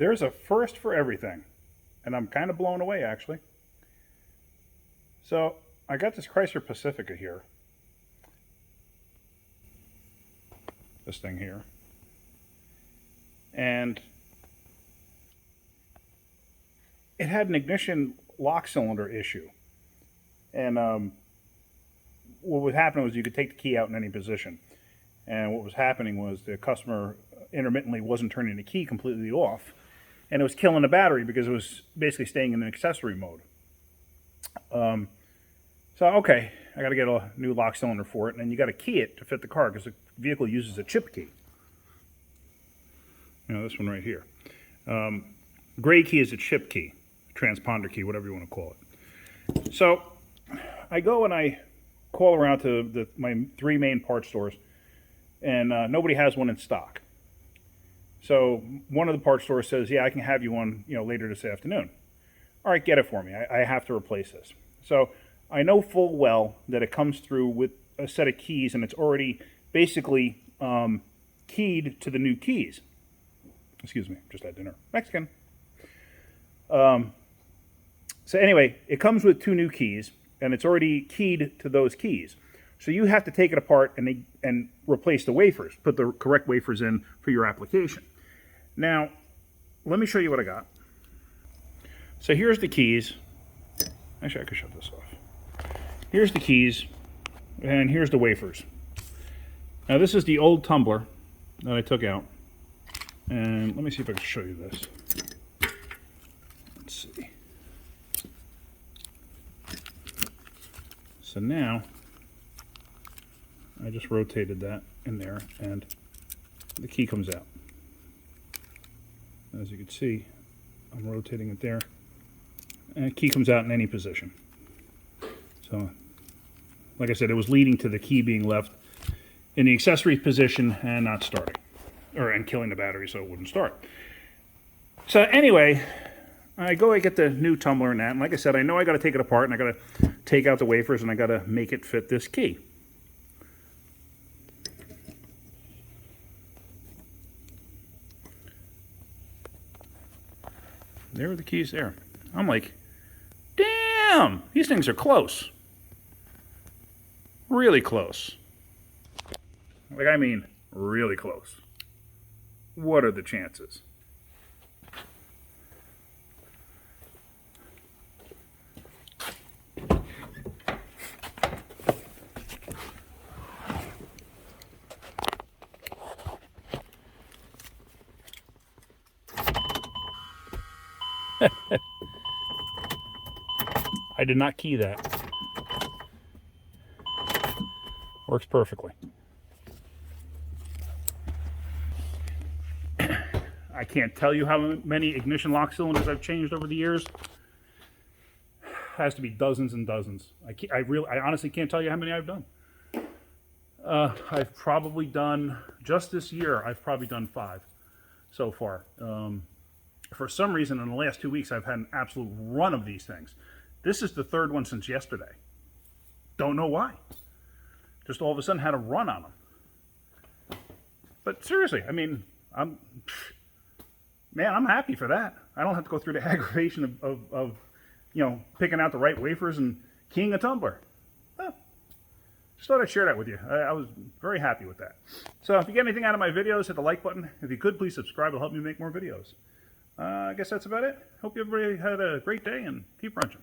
There's a first for everything, and I'm kind of blown away, actually. So I got this Chrysler Pacifica here. This thing here. And it had an ignition lock cylinder issue. And what would happen was you could take the key out in any position. And what was happening was the customer intermittently wasn't turning the key completely off. And it was killing the battery because it was basically staying in an accessory mode. So, okay, I got to get a new lock cylinder for it. And then you got to key it to fit the car because the vehicle uses a chip key. You know, this one right here. Gray key is a chip key, transponder key, whatever you want to call it. So I go and I call around to my 3 main parts stores, and nobody has one in stock. So one of the parts stores says, yeah, I can have you one, later this afternoon. All right, get it for me. I have to replace this. So I know full well that it comes through with a set of keys, and it's already basically keyed to the new keys. Excuse me, just had dinner. Mexican. So anyway, it comes with 2 new keys, and it's already keyed to those keys. So you have to take it apart and replace the wafers, put the correct wafers in for your application. Now, let me show you what I got. So here's the keys. Actually, I could shut this off. Here's the keys, and here's the wafers. Now, this is the old tumbler that I took out. And let me see if I can show you this. Let's see. So now, I just rotated that in there, and the key comes out. As you can see, I'm rotating it there, and the key comes out in any position. So, like I said, it was leading to the key being left in the accessory position and not starting, and killing the battery so it wouldn't start. So anyway, I get the new tumbler and that, and like I said, I know I got to take it apart, and I got to take out the wafers, and I got to make it fit this key. There are the keys there. I'm like, damn, these things are close. Really close. Like, I mean, really close. What are the chances? I did not key that. Works perfectly. I can't tell you how many ignition lock cylinders I've changed over the years. Has to be dozens and dozens. I honestly can't tell you how many I've done. I've probably done, just this year, I've probably done 5 so far. For some reason, in the last 2 weeks, I've had an absolute run of these things. This is the 3rd one since yesterday. Don't know why. Just all of a sudden had a run on them. But seriously, I mean, I'm happy for that. I don't have to go through the aggravation of picking out the right wafers and keying a tumbler. Just thought I'd share that with you. I was very happy with that. So if you get anything out of my videos, hit the like button. If you could, please subscribe. It'll help me make more videos. I guess that's about it. Hope everybody had a great day and keep wrenching.